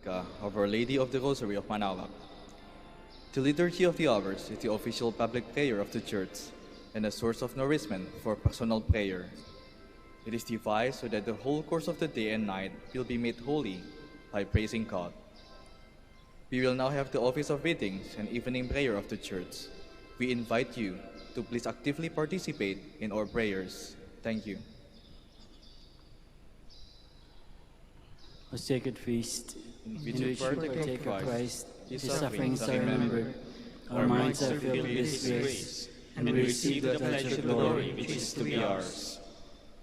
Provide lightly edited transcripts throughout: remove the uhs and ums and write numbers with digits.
Basilica of Our Lady of the Rosary of Manaoag. The Liturgy of the Hours is the official public prayer of the Church and a source of nourishment for personal prayer. It is devised so that the whole course of the day and night will be made holy by praising God. We will now have the office of readings and evening prayer of the Church. We invite you to please actively participate in our prayers. Thank you. O sacred feast, In in which we partake of Christ, His sufferings are remembered, our minds are filled with His grace, and we receive the pledge of glory which is to be ours.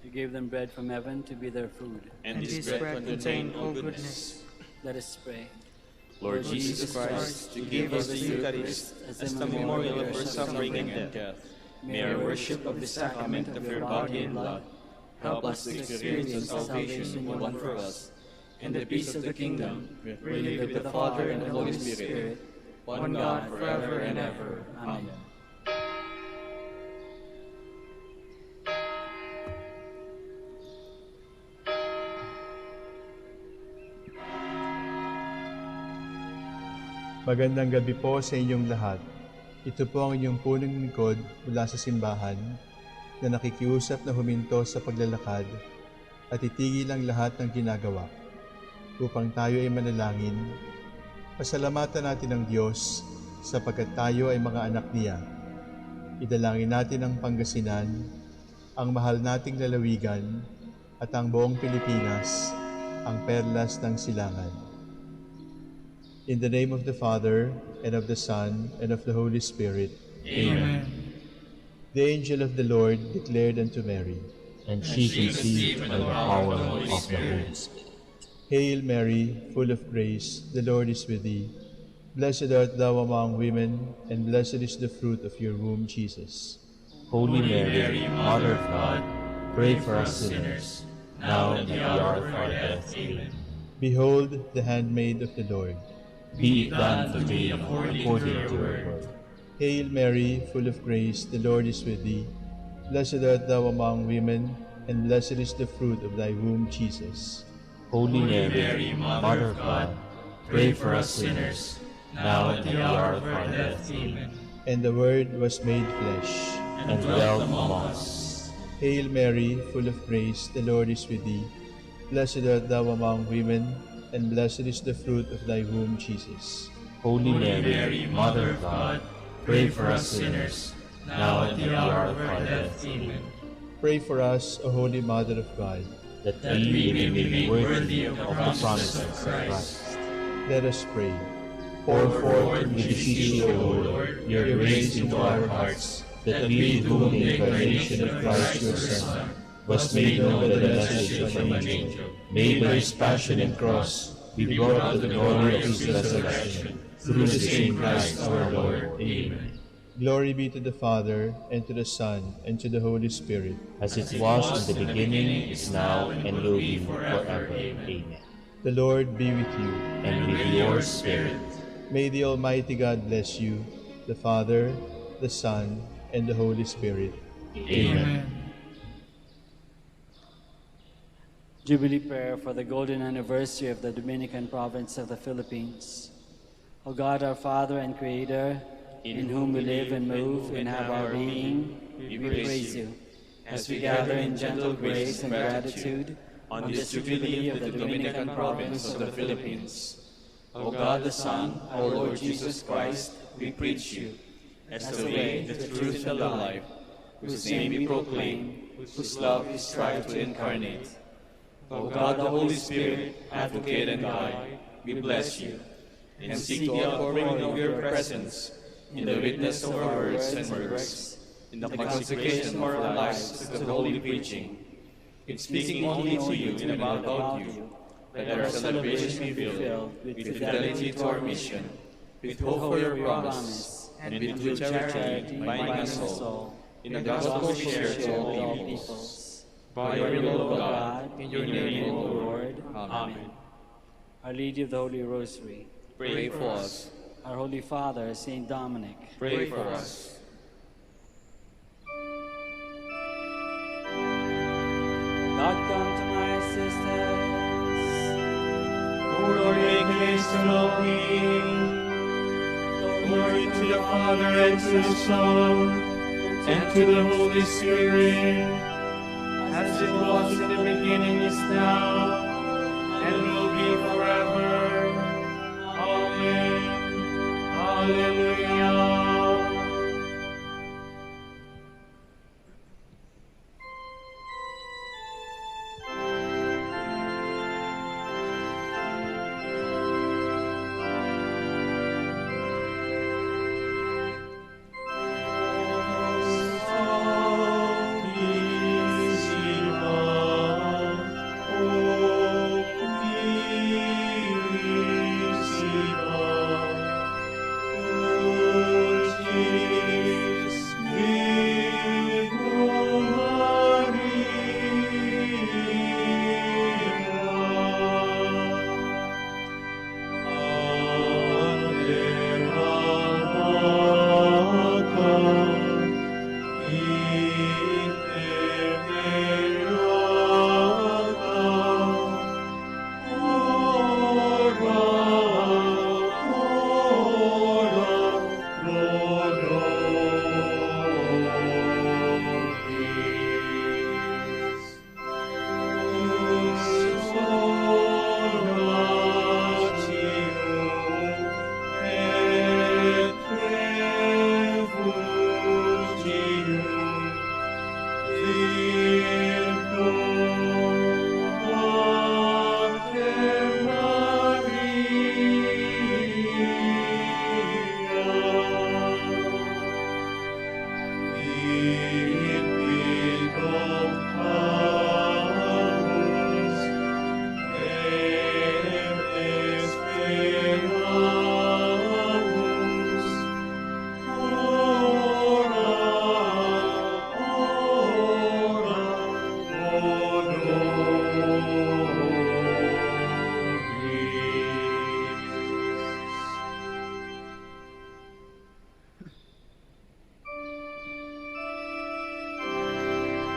You gave them bread from heaven to be their food, and this bread contained all goodness. Let us pray. Lord Jesus Christ, you gave us the Eucharist as the memorial of your suffering and death. May our worship of the sacrament of your body and blood help us to experience the salvation you won for us, and the peace of the kingdom, where you live with the Father and the Holy Spirit, one God, forever and ever. Amen. Magandang gabi po sa inyong lahat. Ito po ang inyong punong lingkod mula sa simbahan na nakikiusap na huminto sa paglalakad at itigil ang lahat ng ginagawa upang tayo ay manalangin. Pasalamatan natin ang Diyos sapagkat tayo ay mga anak niya. Idalangin natin ang Pangasinan, ang mahal nating lalawigan at ang buong Pilipinas, ang perlas ng silangan. In the name of the Father, and of the Son, and of the Holy Spirit. Amen. The angel of the Lord declared unto Mary, and she conceived by the power of the Holy Spirit. Hail Mary, full of grace, the Lord is with thee. Blessed art thou among women, and blessed is the fruit of your womb, Jesus. Holy Mary, Mother of God, pray for us sinners, now and at the hour of our death. Amen. Behold, the handmaid of the Lord. Be it done to me according to your word. Hail Mary, full of grace, the Lord is with thee. Blessed art thou among women, and blessed is the fruit of thy womb, Jesus. Holy Mary, Mother of God, pray for us sinners, now and at the hour of our death. Amen. And the Word was made flesh, and dwelt among us. Hail Mary, full of grace, the Lord is with thee. Blessed art thou among women, and blessed is the fruit of thy womb, Jesus. Holy Mary, Mother of God, pray for us sinners, now and at the hour of our death. Amen. Pray for us, O Holy Mother of God, that we may be worthy of the promises of Christ. Let us pray. Pour forth, we beseech you, O Lord, your grace into our hearts, that we, to whom the incarnation of Christ your Son was made known by the message of an angel, may by his passion and cross be brought to the glory of his resurrection, through the same Christ our Lord. Amen. Glory be to the Father, and to the Son, and to the Holy Spirit. As it was in the beginning, is now, and will be forever. Amen. The Lord be with you. And with your spirit. May the Almighty God bless you, the Father, the Son, and the Holy Spirit. Amen. Jubilee prayer for the golden anniversary of the Dominican province of the Philippines. O God, our Father and Creator, in whom we live and move and have our being, we praise you. As we gather in gentle grace and gratitude on this Jubilee of the Dominican province of the Philippines. O God the Son, our Lord Jesus Christ, we preach you as the way, the truth, and the life, whose name we proclaim, whose love we strive to incarnate. O God the Holy Spirit, advocate and guide, we bless you, and seek the outpouring of your presence in the witness of our words and works, in the consecration of our lives to the holy preaching, in speaking only to you and about you, that our celebration be filled with fidelity to our mission, with hope for your promise, and with true charity binding us all, in the gospel shared to all peoples. By your will, O God, in your name, O Lord. Amen. Our Lady of the Holy Rosary, Pray for us. our Holy Father, Saint Dominic, Pray for us. God, come to my assistance. O Lord, make me Elohim. Glory to the Father, and to the Son, and to the Holy Spirit, as it was in the beginning, is now, and will be forever. Amen. Hallelujah.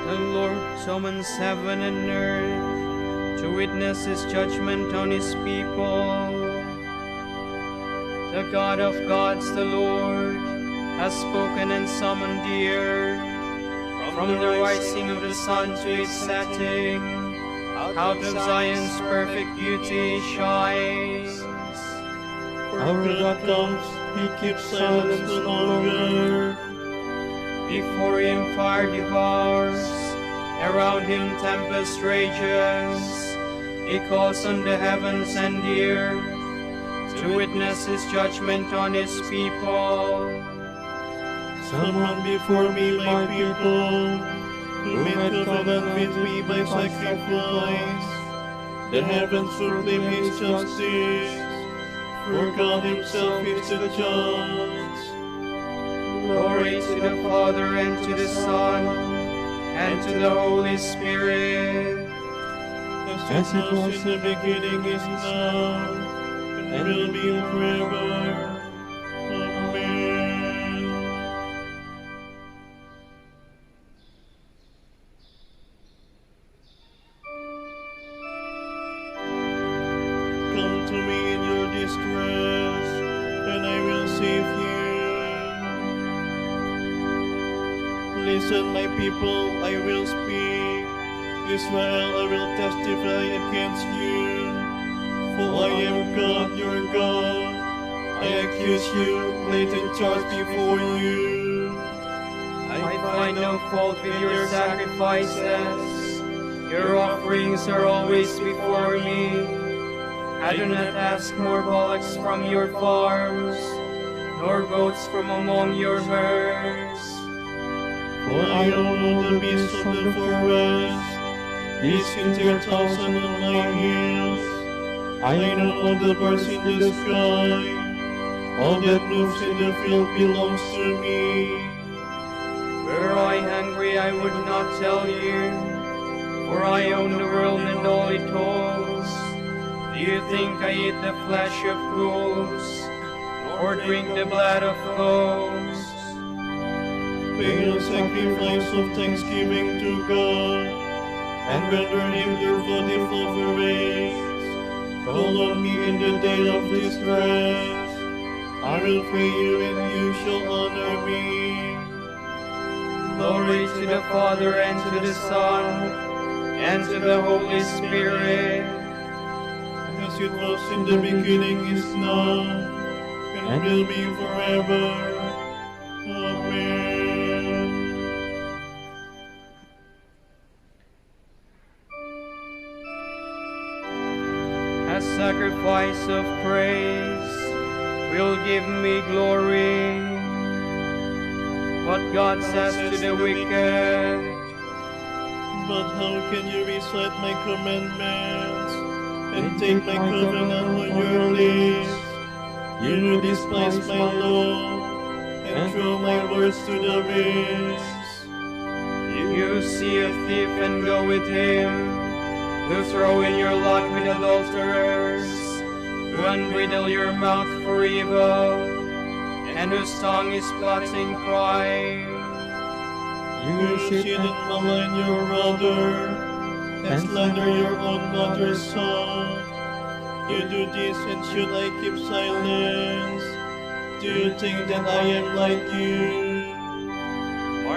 The Lord summons heaven and earth to witness his judgment on his people. The God of gods, the Lord, has spoken and summoned the earth. From the rising of the sun to its setting, out of Zion's perfect beauty shines. Our God comes, he keeps silence no longer. Before him fire devours, around him tempest rages. He calls on the heavens and the earth to witness his judgment on his people. Someone before me, my people, who made covenant with me by sacrifice. The heavens proclaim his justice, for God himself is the judge. Glory to the Father, and to the Son, and to the Holy Spirit. As it was in the beginning, is now, and will be forever. Amen. Come to me in your distress, and I will save you. Listen, my people, I will speak. Israel, I will testify against you. For I am God, your God. I accuse you, laid in charge before you. I find no fault with your sacrifices. Your offerings are always before me. I do not ask more bullocks from your farms, nor goats from among your herds. For I know the beasts of the forest, these in 10,000 on my hills. I know all the birds in the sky, all that moves in the field belongs to me. Were I hungry, I would not tell you, for I own the world and all it holds. Do you think I eat the flesh of bulls, or drink the blood of goats? Bring a sacrifice of thanksgiving to God, and render him your votive offerings. Call on me in the day of distress. I will pray you and you shall honor me. Glory to the Father, and to the Son, and to the Holy Spirit. As it was in the beginning, is now, and will be forever. Amen. As sacrifice of praise will give me glory. What God says to the wicked, But how can you recite my commandments and take my covenant on your lips? You who despise my law and throw my words to the winds. you see a thief and go with him, who throw in your lot with adulterers, who unbridle your mouth for evil, and whose tongue is plotting crime. You cheat and malign your brother, and slander your own mother's son. You do this, and should I keep silence? Do you think that I am like you?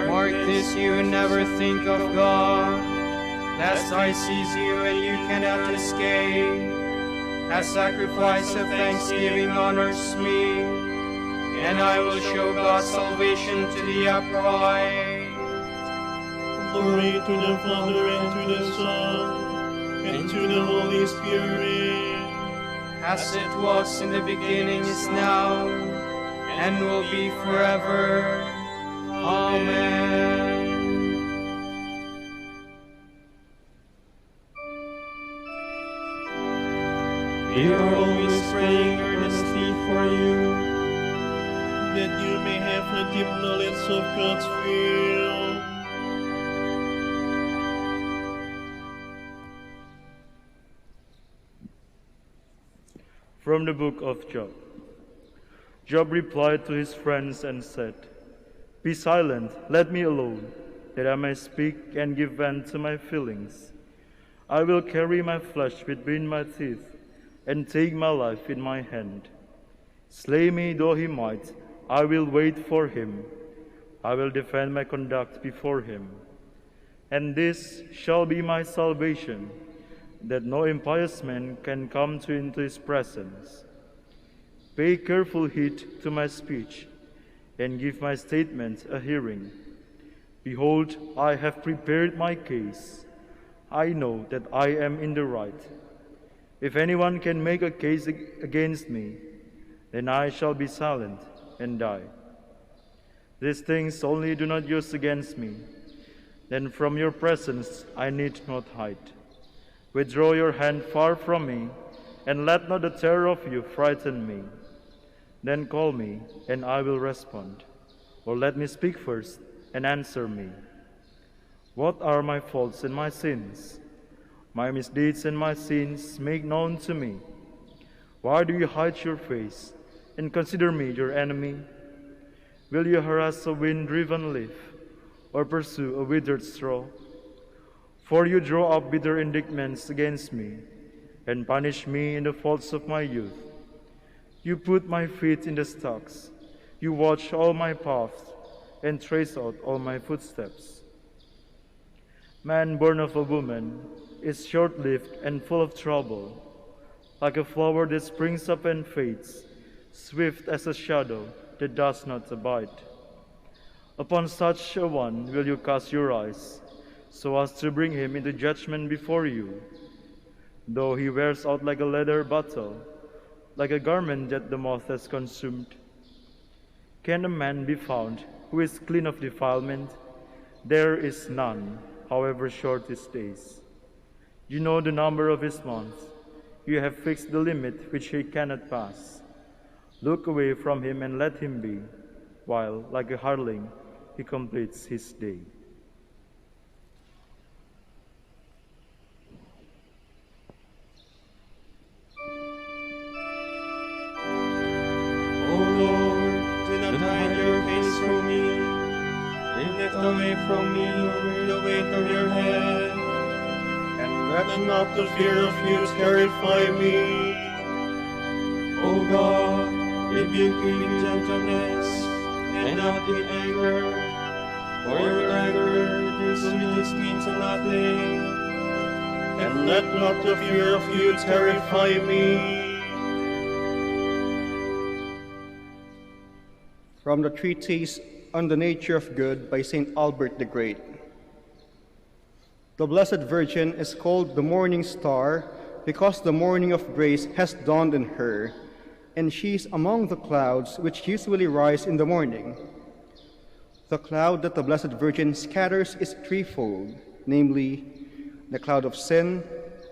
Mark this, you never think of God, lest I seize you and you cannot escape. As sacrifice of thanksgiving honors me, and I will show God's salvation to the upright. Glory to the Father, and to the Son, and to the Holy Spirit. As it was in the beginning, is now, and will be forever. Amen. We are always praying earnestly for you, that you may have a deep knowledge of God's will. From the book of Job. Job replied to his friends and said, "Be silent, let me alone, that I may speak and give vent to my feelings. I will carry my flesh between my teeth and take my life in my hand. Slay me though he might, I will wait for him. I will defend my conduct before him. And this shall be my salvation, that no impious man can come into his presence. Pay careful heed to my speech, and give my statement a hearing. Behold, I have prepared my case. I know that I am in the right. If anyone can make a case against me, then I shall be silent and die. These things only do not use against me. Then from your presence I need not hide. Withdraw your hand far from me, and let not the terror of you frighten me. Then call me, and I will respond. Or let me speak first, and answer me. What are my faults and my sins? My misdeeds and my sins make known to me. Why do you hide your face, and consider me your enemy? Will you harass a wind-driven leaf, or pursue a withered straw? For you draw up bitter indictments against me, and punish me in the faults of my youth. You put my feet in the stocks. You watch all my paths, and trace out all my footsteps. Man born of a woman is short-lived and full of trouble, like a flower that springs up and fades, swift as a shadow that does not abide. Upon such a one will you cast your eyes, so as to bring him into judgment before you. Though he wears out like a leather bottle, like a garment that the moth has consumed. Can a man be found who is clean of defilement? There is none, however short his days. You know the number of his months. You have fixed the limit which he cannot pass. Look away from him and let him be, while, like a hireling, he completes his day. O Lord, do not hide your face from me. Lift away from me the weight of your hand. And Let not the fear of you terrify me. O God, rebuke me in gentleness, and not in anger. For your anger reduces me to nothing. And let not the fear of you terrify me. From the Treatise on the Nature of Good by St. Albert the Great. The Blessed Virgin is called the Morning Star because the morning of grace has dawned in her, and she is among the clouds which usually rise in the morning. The cloud that the Blessed Virgin scatters is threefold, namely, the cloud of sin,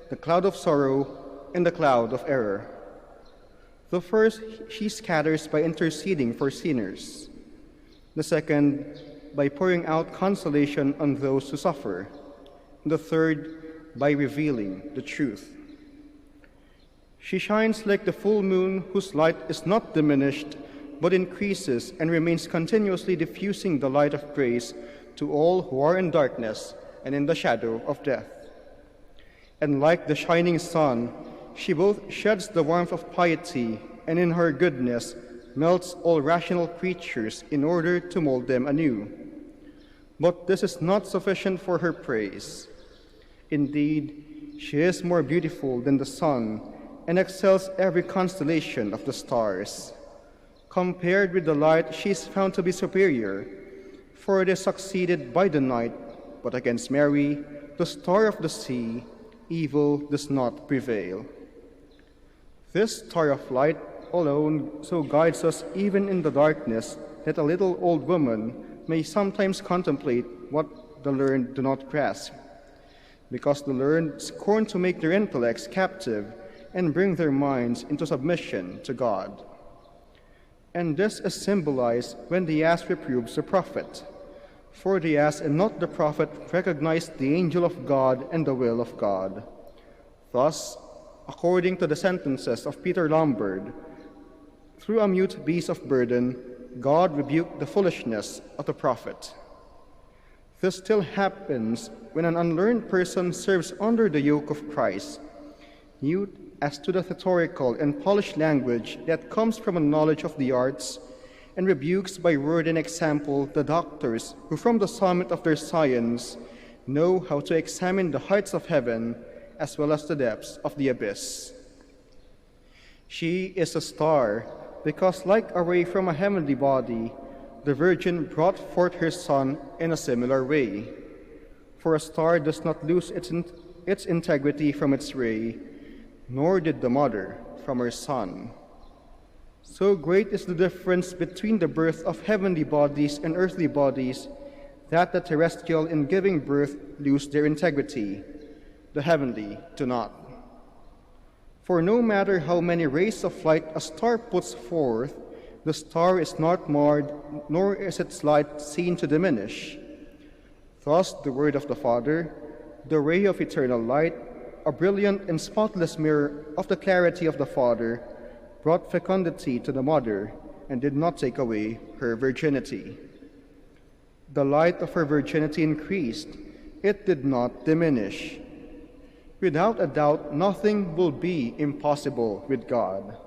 the cloud of sorrow, and the cloud of error. The first she scatters by interceding for sinners. The second, by pouring out consolation on those who suffer. And the third, by revealing the truth. She shines like the full moon whose light is not diminished, but increases and remains continuously diffusing the light of grace to all who are in darkness and in the shadow of death. And like the shining sun, she both sheds the warmth of piety and in her goodness melts all rational creatures in order to mold them anew. But this is not sufficient for her praise. Indeed, she is more beautiful than the sun and excels every constellation of the stars. Compared with the light, she is found to be superior, for it is succeeded by the night, but against Mary, the star of the sea, evil does not prevail. This star of light alone so guides us even in the darkness that a little old woman may sometimes contemplate what the learned do not grasp, because the learned scorn to make their intellects captive and bring their minds into submission to God. And this is symbolized when the ass reproves the prophet. For the ass and not the prophet recognized the angel of God and the will of God. Thus, according to the sentences of Peter Lombard, through a mute beast of burden, God rebuked the foolishness of the prophet. This still happens when an unlearned person serves under the yoke of Christ, mute as to the rhetorical and polished language that comes from a knowledge of the arts, and rebukes by word and example the doctors who from the summit of their science know how to examine the heights of heaven as well as the depths of the abyss. She is a star because, like a ray from a heavenly body, the Virgin brought forth her Son in a similar way. For a star does not lose its integrity from its ray, nor did the mother from her son. So great is the difference between the birth of heavenly bodies and earthly bodies that the terrestrial in giving birth lose their integrity, the heavenly do not. For no matter how many rays of light a star puts forth, the star is not marred, nor is its light seen to diminish. Thus the word of the Father, the ray of eternal light, a brilliant and spotless mirror of the clarity of the Father, brought fecundity to the mother and did not take away her virginity. The light of her virginity increased, it did not diminish. Without a doubt, nothing will be impossible with God.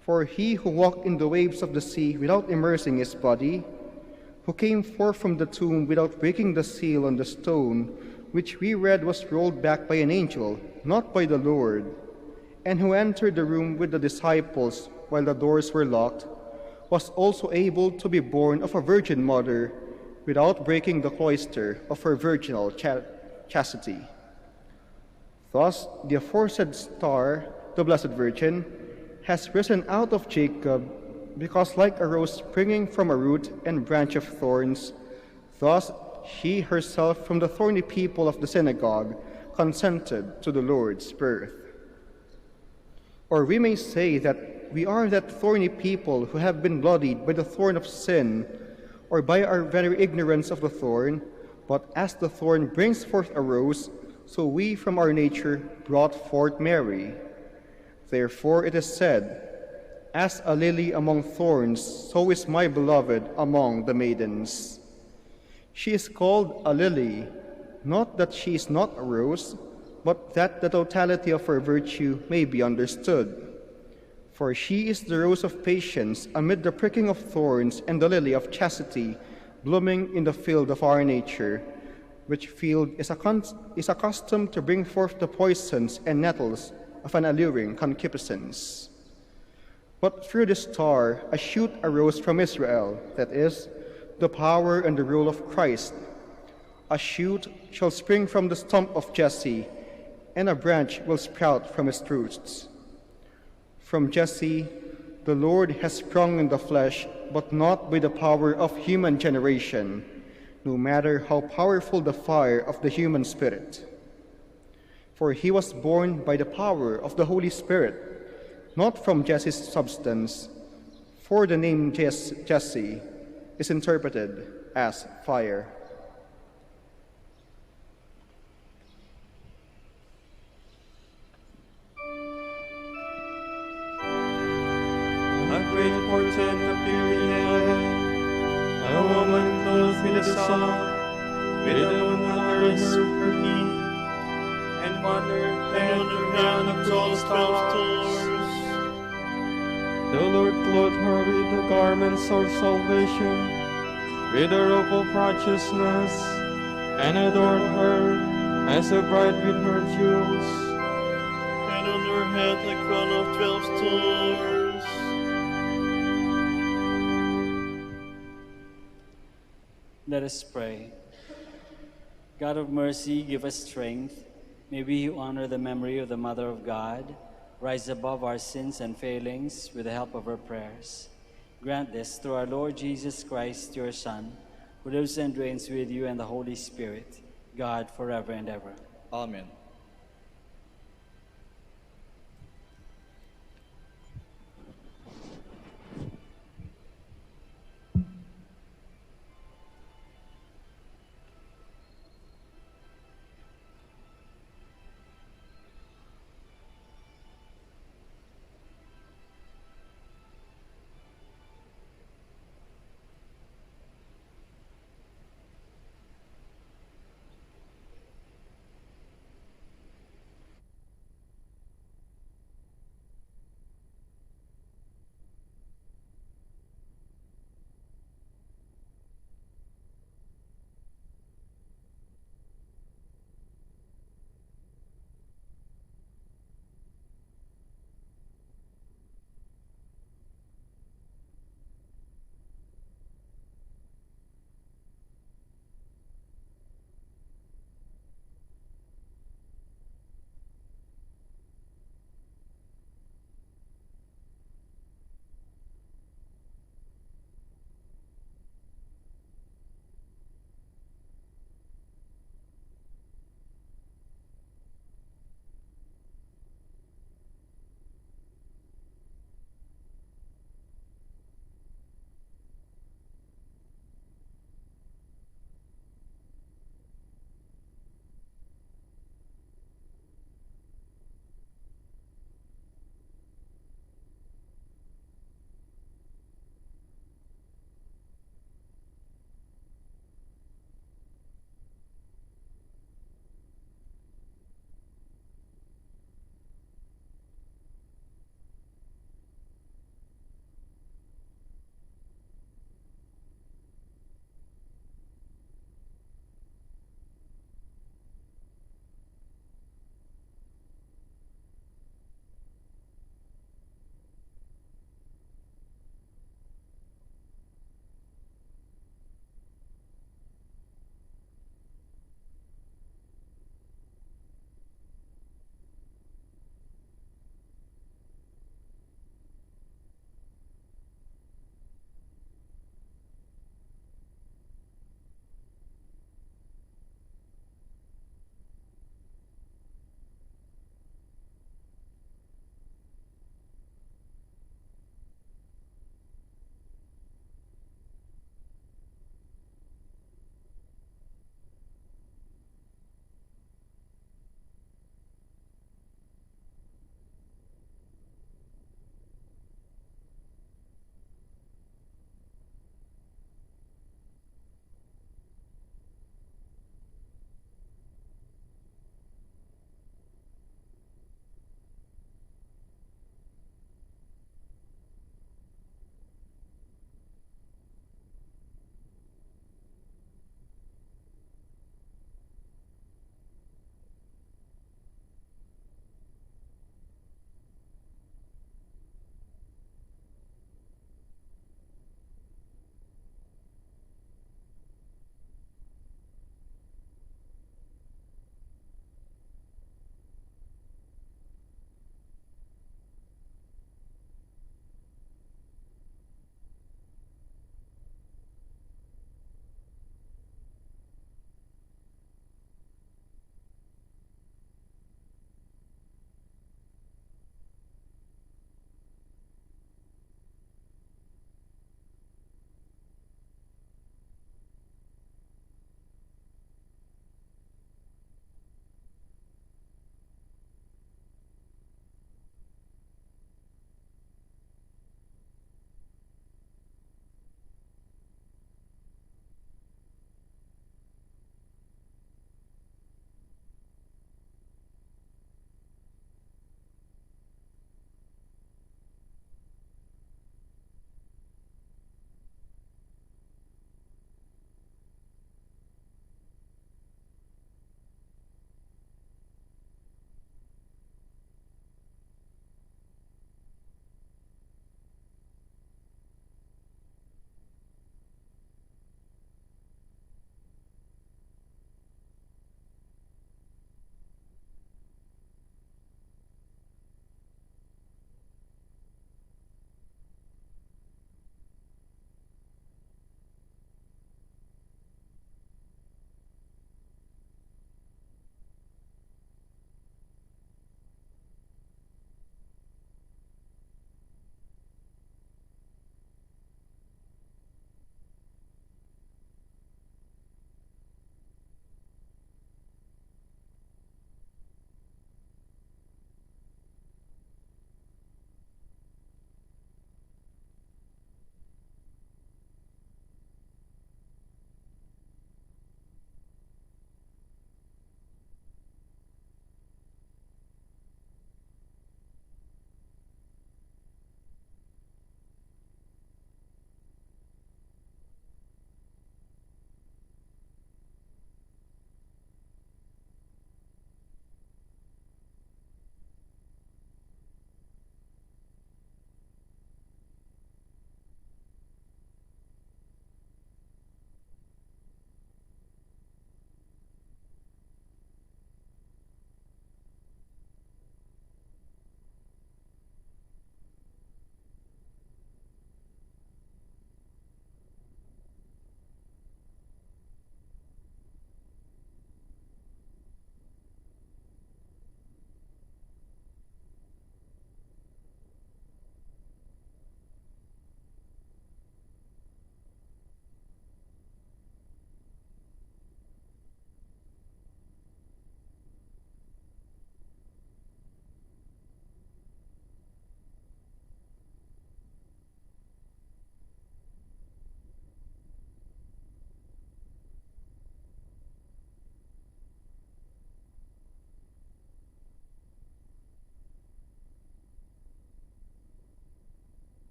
For he who walked in the waves of the sea without immersing his body, who came forth from the tomb without breaking the seal on the stone, which we read was rolled back by an angel, not by the Lord, and who entered the room with the disciples while the doors were locked, was also able to be born of a virgin mother without breaking the cloister of her virginal chastity. Thus, the aforesaid star, the Blessed Virgin, has risen out of Jacob, because like a rose springing from a root and branch of thorns, thus she herself from the thorny people of the synagogue consented to the Lord's birth. Or we may say that we are that thorny people who have been bloodied by the thorn of sin, or by our very ignorance of the thorn, but as the thorn brings forth a rose, so we from our nature brought forth Mary. Therefore it is said, "As a lily among thorns, so is my beloved among the maidens." She is called a lily, not that she is not a rose, but that the totality of her virtue may be understood. For she is the rose of patience amid the pricking of thorns, and the lily of chastity blooming in the field of our nature, which field is accustomed to bring forth the poisons and nettles of an alluring concupiscence. But through the star a shoot arose from Israel, that is, the power and the rule of Christ. A shoot shall spring from the stump of Jesse, and a branch will sprout from its roots. From Jesse the Lord has sprung in the flesh, but not by the power of human generation, no matter how powerful the fire of the human spirit. For he was born by the power of the Holy Spirit, not from Jesse's substance, for the name Jesse is interpreted as fire. A great portent appeared in heaven, a woman clothed with the sun, with the moon under her feet, and on her crown of 12 stars. The Lord clothed her with the garments of salvation, with a robe of righteousness, and adorned her as a bride with her jewels. And on her head a crown of 12 stars. Let us pray. God of mercy, give us strength. May we who honor the memory of the Mother of God rise above our sins and failings with the help of her prayers. Grant this through our Lord Jesus Christ, your Son, who lives and reigns with you and the Holy Spirit, God forever and ever. Amen.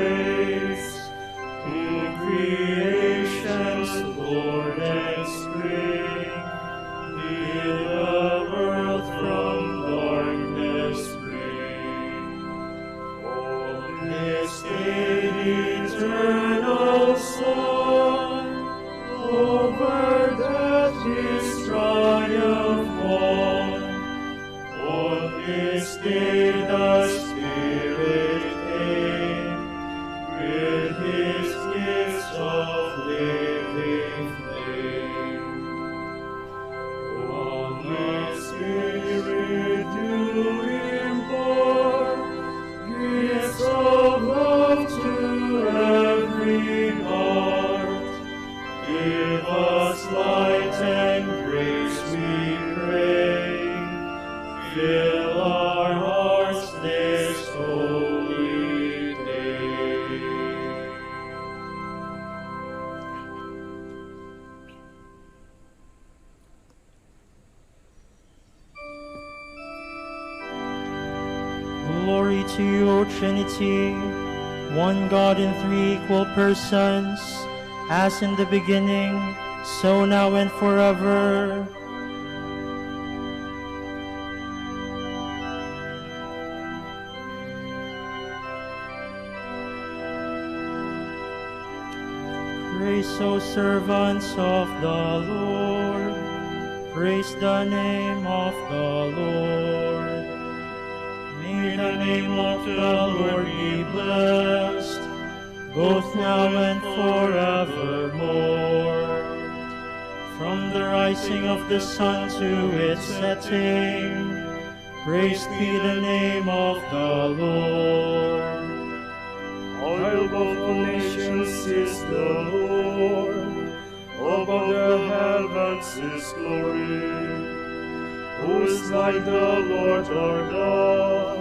praise, who creation's Lord and Spring, did the world from darkness bring. On this day eternal Son, over death his triumph won. On this day the Spirit came, with his gifts of living flame. On the Spirit do impart gifts of love to every heart. Give us light and grace, we pray. Fill our hearts this holy day. Glory to you, O Trinity, one God in three equal persons, as in the beginning, so now and forever. Praise, O servants of the Lord, praise the name of the Lord. May the name of the Lord be blessed, both now and forevermore. From the rising of the sun to its setting, praised be the name of the Lord. High above all nations is the Lord, above the heavens His glory. Who is like the Lord our God,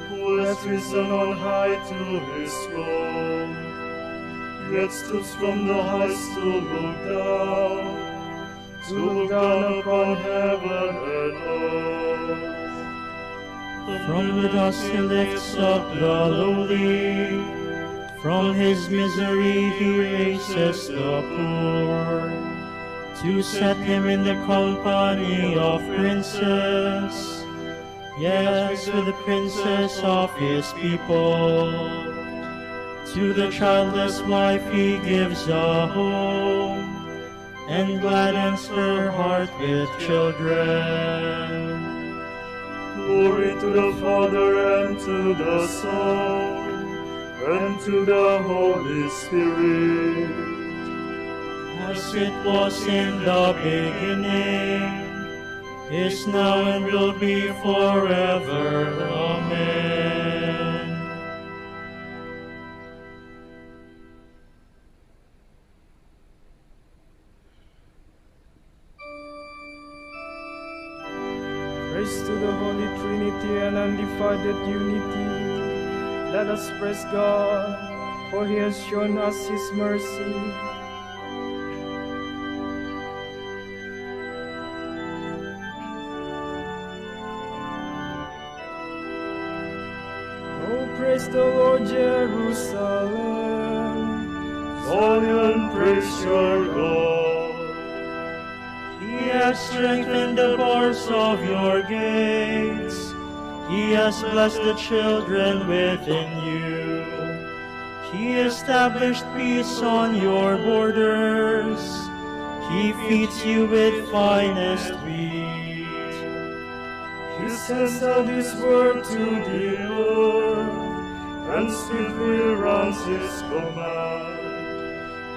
who has risen on high to His throne, yet stoops from the heights to look down upon heaven and earth. From the dust He lifts up the lowly, from his misery He raises the poor, to set him in the company of princes, yes, with the princes of his people. To the childless wife He gives a home, and gladdens her heart with children. Glory to the Father, and to the Son, and to the Holy Spirit, as it was in the beginning, is now, and will be forever. Amen. Praise to the Holy Trinity and undivided unity. Let us praise God, for He has shown us His mercy. Oh, praise the Lord, Jerusalem. Zion, praise your God. He has strengthened the bars of your gates. He has blessed the children within you. He established peace on your borders. He feeds you with finest wheat. He sends out His word to the earth, and swiftly runs His command.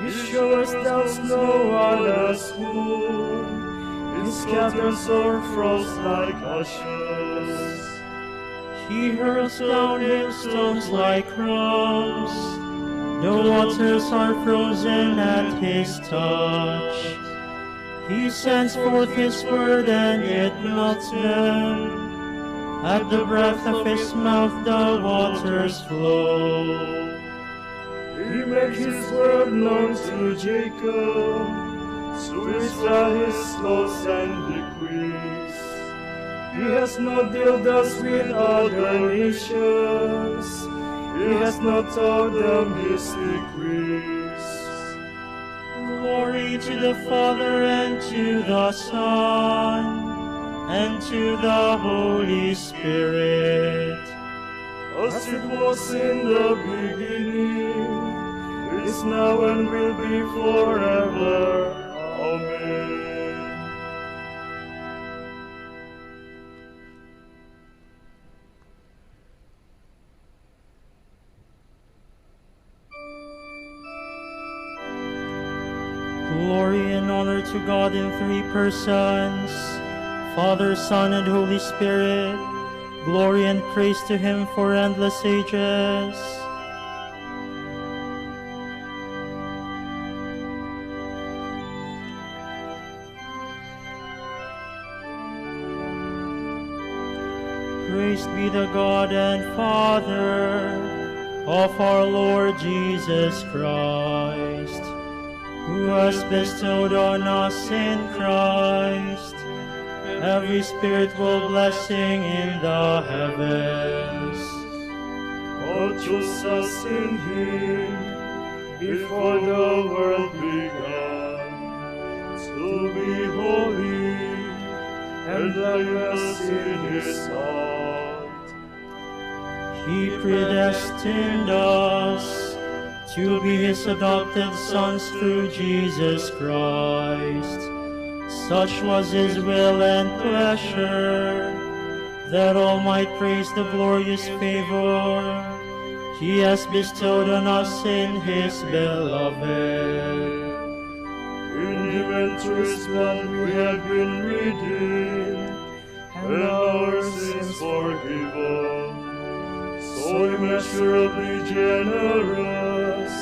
He showers down snow on us moon. He scatters our frost like ashes. He hurls down hailstones like crumbs. The waters are frozen at His touch. He sends forth His word and it melts them. At the breath of His mouth the waters flow. He makes His word known to Jacob, to Israel His laws and decrees. He has not dealt us with other nations. He He has not taught them his decrees. Glory to the Father, and to the Son, and to the Holy Spirit. As it was in the beginning, is now and will be forever. Amen. Glory and honor to God in three persons, Father, Son, and Holy Spirit. Glory and praise to him for endless ages. Praise be the God and Father of our Lord Jesus Christ, who has bestowed on us in Christ every spiritual blessing in the heavens. God chose us in him before the world began, to be holy and blameless in his sight. He predestined us to be his adopted sons through Jesus Christ. Such was his will and pleasure, that all might praise the glorious favor he has bestowed on us in his beloved. In him and through his blood we have been redeemed, and our sins forgiven. So immeasurably generous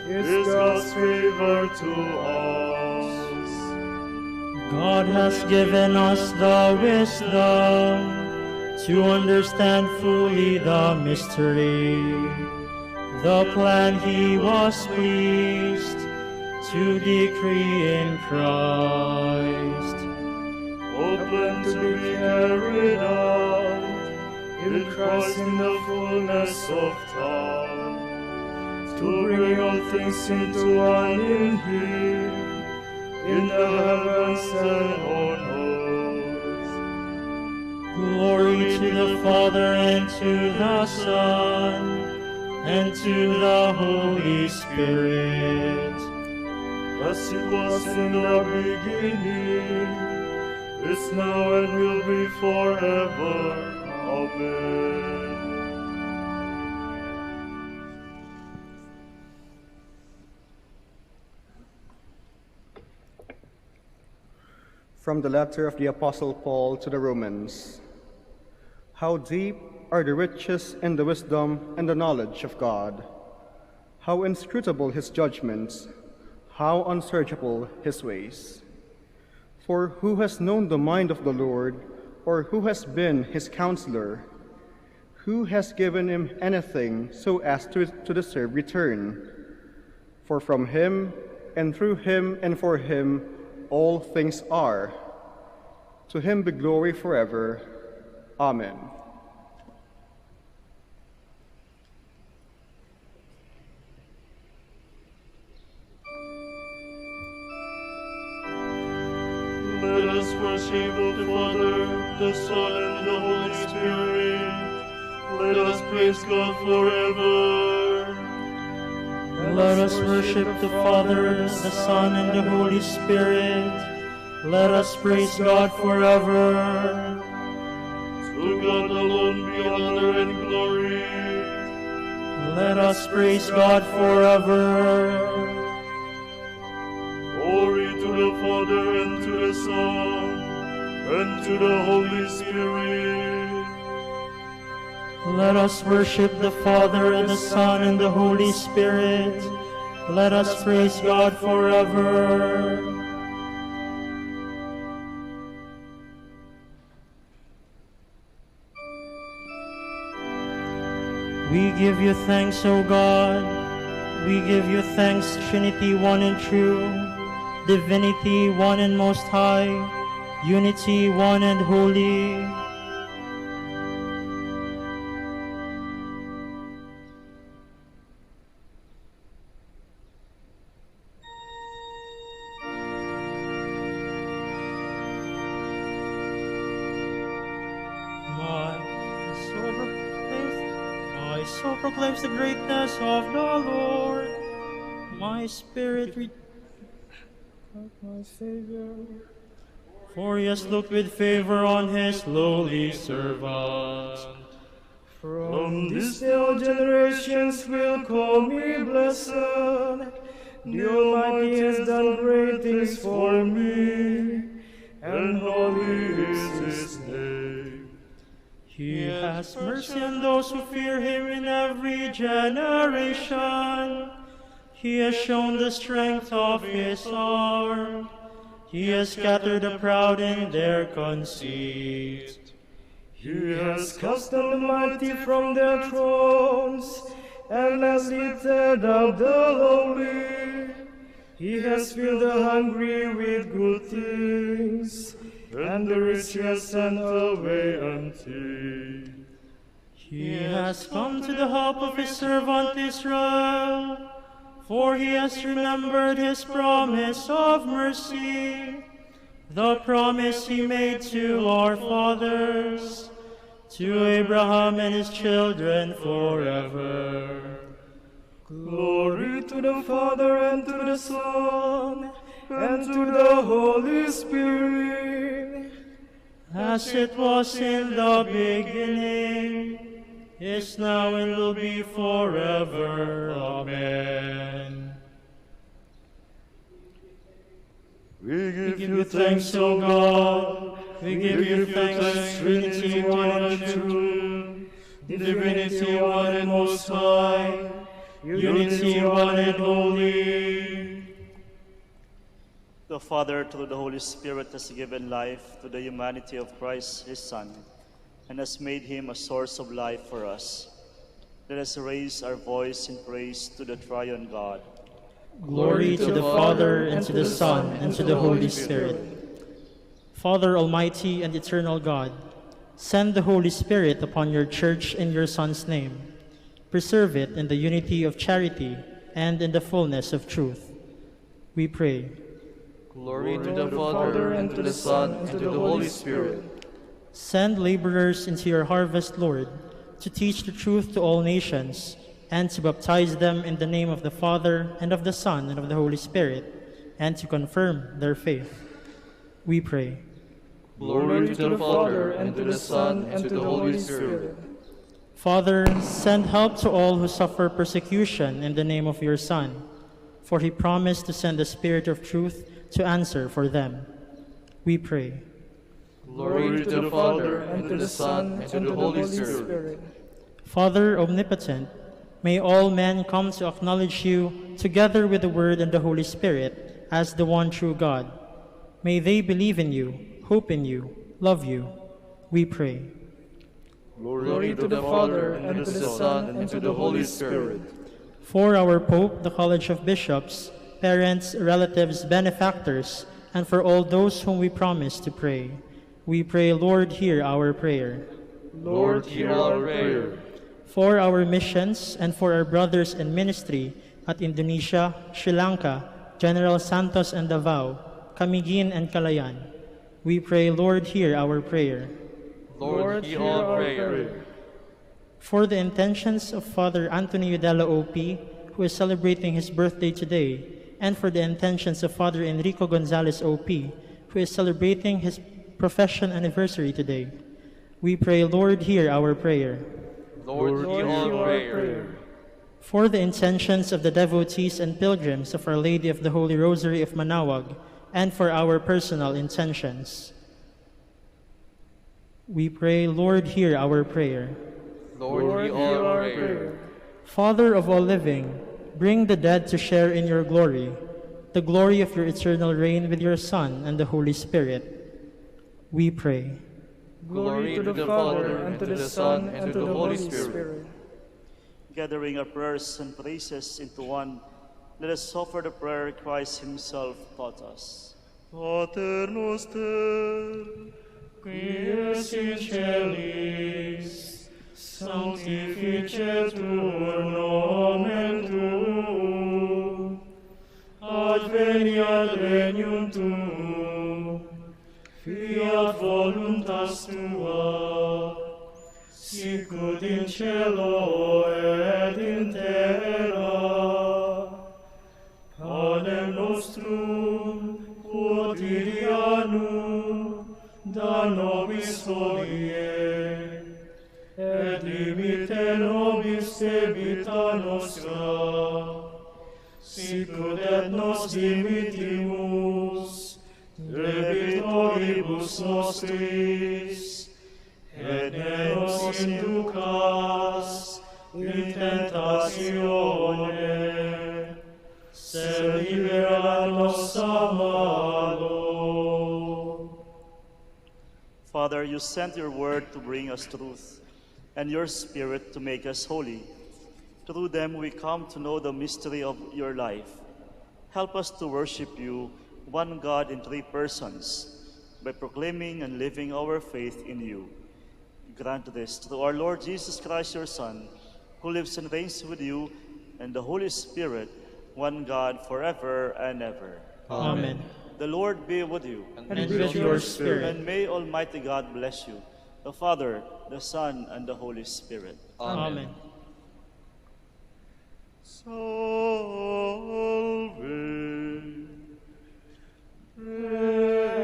is God's favor to us. God has given us the wisdom to understand fully the mystery, the plan he was pleased to decree in Christ. All plan to be carried out in Christ in the fullness of time, to bring all things into one in him, in the heavens and on earth. Glory to the Father, and to the Son, and to the Holy Spirit. As it was in the beginning, is now and will be forever. Amen. From the letter of the Apostle Paul to the Romans. How deep are the riches and the wisdom and the knowledge of God! How inscrutable his judgments, how unsearchable his ways! For who has known the mind of the Lord, or who has been his counselor? Who has given him anything so as to deserve return? For from him, and through him, and for him, all things are. To him be glory forever. Amen. Let us worship the Father, the Son, and the Holy Spirit. Let us praise God forever. Let us worship the Father, the Son, and the Holy Spirit. Let us praise God forever. To God alone be honor and glory. Let us praise God forever. Glory to the Father, and to the Son, and to the Holy Spirit. Let us worship the Father, the Son, and the Holy Spirit. Let us praise God forever. We give you thanks, O God. We give you thanks, Trinity, one and true, Divinity, one and most high, Unity, one and holy. proclaims the greatness of the Lord. My spirit my Savior. For he has looked with favor on his lowly servant. From this day all generations will call me blessed. The Almighty has done great things for me, and holy is his name. He has mercy on those who fear him in every generation. He has shown the strength of his arm. He has scattered the proud in their conceit. He has cast down the mighty from their thrones, and has lifted up the lowly. He has filled the hungry with good things, and the rich he has sent away empty. He has come to the help of his servant Israel, for he has remembered his promise of mercy, the promise he made to our fathers, to Abraham and his children forever. Glory to the Father, and to the Son, and to the Holy Spirit. As it was in the beginning, is now, and will be forever. Amen. We We give you thanks, O God. We give you thanks, Trinity, one and true, divinity, one and most high, unity, one and holy. The Father, through the Holy Spirit, has given life to the humanity of Christ, his Son, and has made him a source of life for us. Let us raise our voice in praise to the triune God. Glory to the Father, and to the Son, and to the Holy Spirit. Father Almighty and eternal God, send the Holy Spirit upon your church in your Son's name. Preserve it in the unity of charity and in the fullness of truth. We pray. Glory to the Father, and to the Son, and to the Holy Spirit. Send laborers into your harvest, Lord, to teach the truth to all nations, and to baptize them in the name of the Father, and of the Son, and of the Holy Spirit, and to confirm their faith. We pray. Glory to the Father, and to the Son, and to the Holy Spirit. Father, send help to all who suffer persecution in the name of your Son, for he promised to send the Spirit of truth to answer for them. We pray. Glory to the Father, and to the Son, and to the Holy Spirit. Father omnipotent, may all men come to acknowledge you together with the Word and the Holy Spirit as the one true God. May they believe in you, hope in you, love you. We pray. Glory to the Father, and to the Son, and to the Holy Spirit. For our Pope, the College of Bishops, parents, relatives, benefactors, and for all those whom we promise to pray, we pray, Lord, hear our prayer. Lord, hear our prayer. For our missions and for our brothers in ministry at Indonesia, Sri Lanka, General Santos and Davao, Camiguin and Calayan, we pray, Lord, hear our prayer. Lord, hear our prayer. For the intentions of Father Anthony Udela OP, who is celebrating his birthday today, and for the intentions of Father Enrico Gonzalez OP, who is celebrating his profession anniversary today, we pray, Lord, hear our prayer. Lord, hear our prayer. For the intentions of the devotees and pilgrims of Our Lady of the Holy Rosary of Manaoag, and for our personal intentions, we pray, Lord, hear our prayer. Lord, hear our prayer. Father of all living, bring the dead to share in your glory, the glory of your eternal reign with your Son and the Holy Spirit. We pray. Glory to the Father, and to the Son, and to the Holy Spirit. Gathering our prayers and praises into one, let us offer the prayer Christ himself taught us. Pater noster, qui es in celis, sanctificetur nomen tuum, adveniat regnum tuum, fiat voluntas tua, sicut in cielo et sicut et nos dimittimus, debitoribus nostris, et ne nos inducas in tentatione, sed libera nos a malo. Father, you sent your word to bring us truth, and your Spirit to make us holy. Through them we come to know the mystery of your life. Help us to worship you, one God in three persons, by proclaiming and living our faith in you. Grant this through our Lord Jesus Christ, your Son, who lives and reigns with you and the Holy Spirit, one God, forever and ever. Amen. The Lord be with you. And with your spirit. And may Almighty God bless you, the Father, the Son, and the Holy Spirit. Amen. Salve Regina,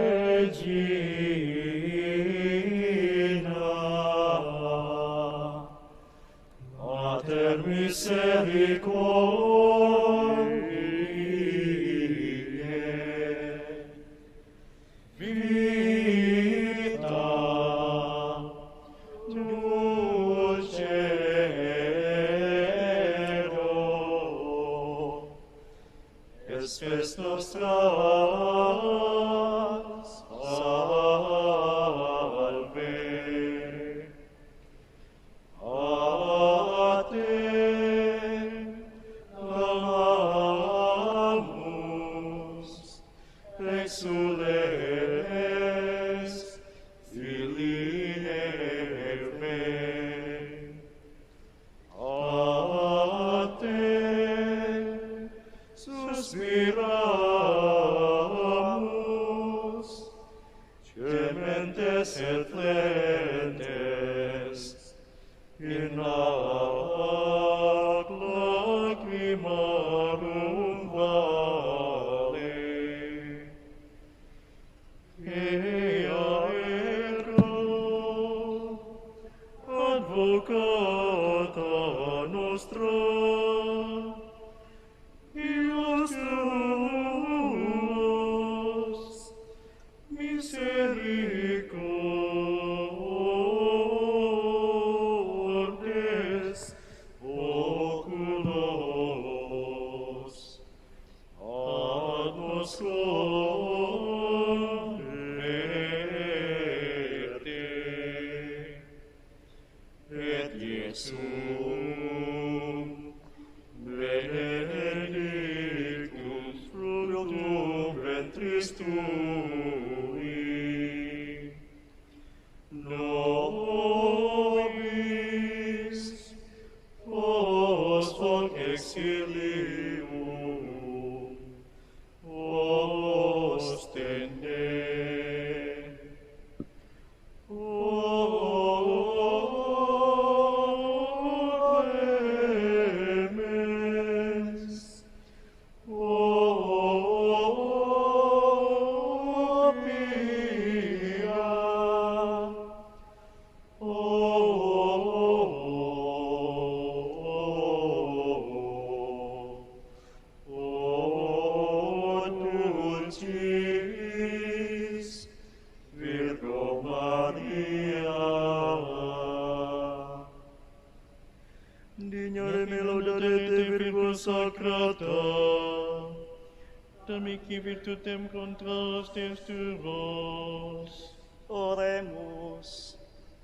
Mater misericordiae, vita dulcedo, espes nostras, salve. A te clamamus, exules, Filii Eve. A te suspiramus, gementes et flentes, in hoc lacrimarum vale. Ea ergo, advocata nostra, Ios tuos, misericordes oculos, ad nos converte, et Iesum benedictum fructum ventris tui, nobis post hoc exilium ostende. Clemens, Dulcis Virgo Maria. Dignare me laudarete Virgo Sacrata, Damici virtutem contrastes tuos. Oremus.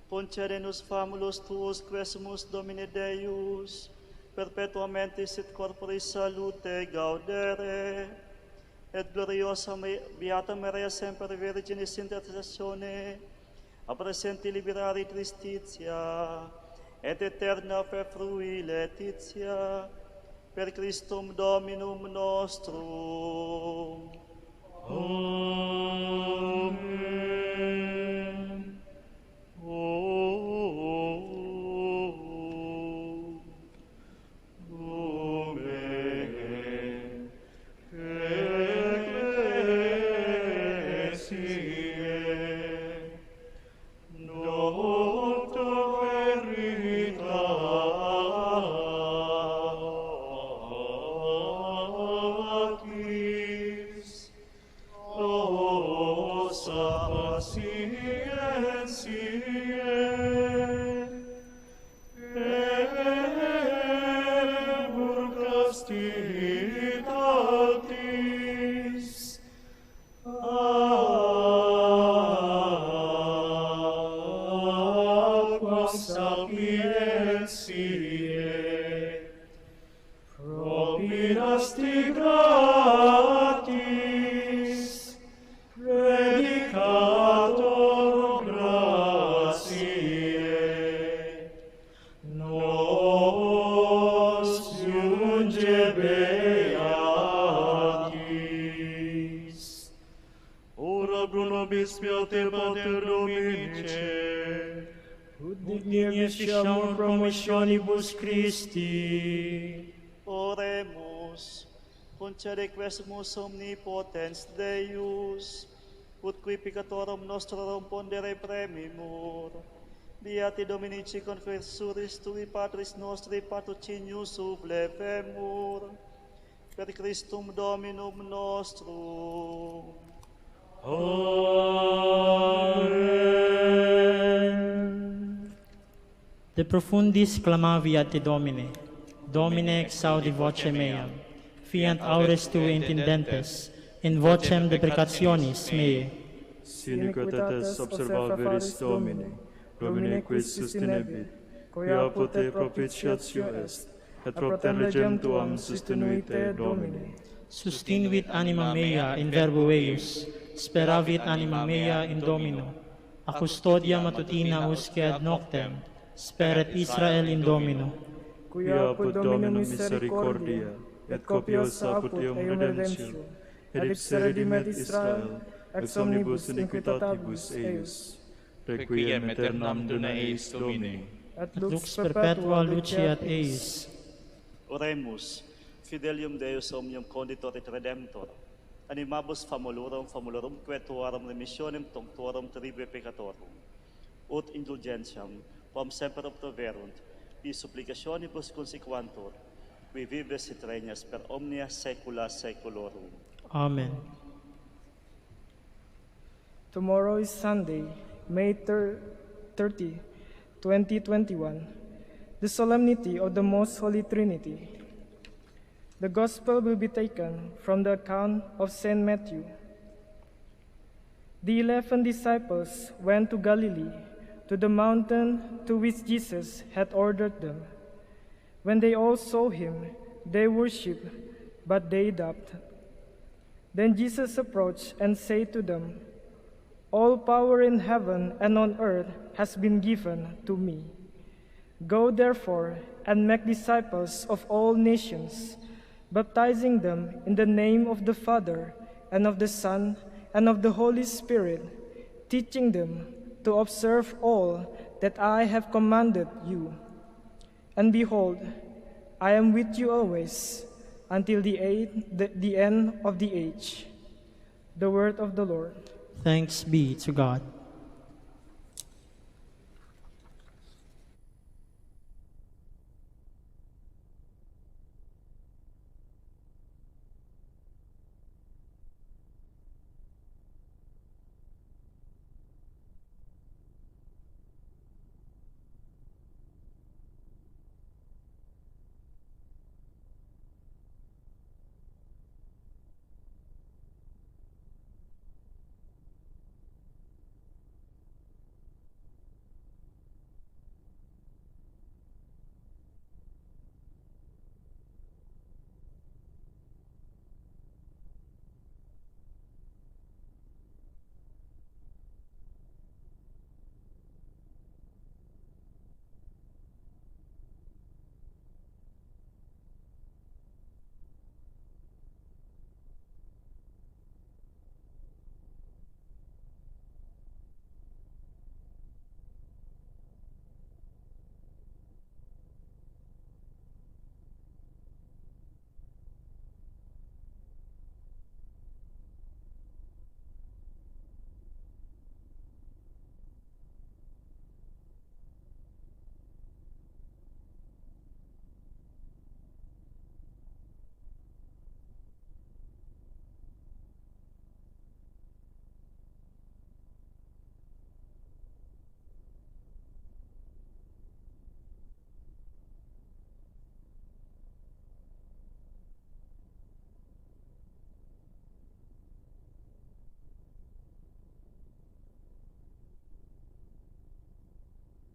Concede-nos famulus tuos quesumus Domine Deus, perpetuamente sit corpore salute gaudere, et gloriosa Beata Maria semper Virginis intercessione, a presenti liberari tristitia, et eterna perfrui laetitia, per Christum Dominum nostrum. Amen. Lumen ecclesiae, nocta Veritatis. Aquam sapientiae. Propinas te gratis. Predicator gratiae. Nos iunge beatis. Ora pro nobis fiate Pater Dominice, ut dignitiamur promissionibus Christi. Oremus, concede quesumus omnipotens Deus, ut qui peccatorum nostrorum pondere premimur. Beati Dominici confessuris tui Patris nostri patrocinius sublevemur, per Christum Dominum nostrum. Amen. De profundis clamavi a te Domine, Domine exaudi vocem meam, fiant aures tue intendentes, in vocem deprecationis mei. sine quitates observaveris Domine, Domine quis sustinebit, quia pote propitiatio est, et propter legem tuam sustinuite Domine. Sustinvit anima mea in verbo eius, speravit anima mea in Domino. A custodia matutina usque ad noctem, speret Israel in Domino. Quia apud Dominum misericordia, et copiosa apud eum redemptio, et ipse redimet Israel, ex omnibus iniquitatibus eius. Requiem aeternam dona eis Domini. Et Lux perpetua luceat eis. Oremus, fidelium Deus omnium conditor et redemptor, animabus famulorum quetuarum remissionem tonctorum tribue peccatorum, ut indulgentiam, quam semper obtroverunt, bi supplicationibus consequantur, qui vives et regnas per omnia saecula saeculorum. Amen. Tomorrow is Sunday, May 30, 2021, the solemnity of the Most Holy Trinity. The Gospel will be taken from the account of St. Matthew. The 11 disciples went to Galilee, to the mountain to which Jesus had ordered them. When they all saw him, they worshipped, but they doubted. Then Jesus approached and said to them, "All power in heaven and on earth has been given to me. Go therefore and make disciples of all nations, baptizing them in the name of the Father and of the Son and of the Holy Spirit, teaching them to observe all that I have commanded you. And behold, I am with you always until the end of the age." The word of the Lord. Thanks be to God.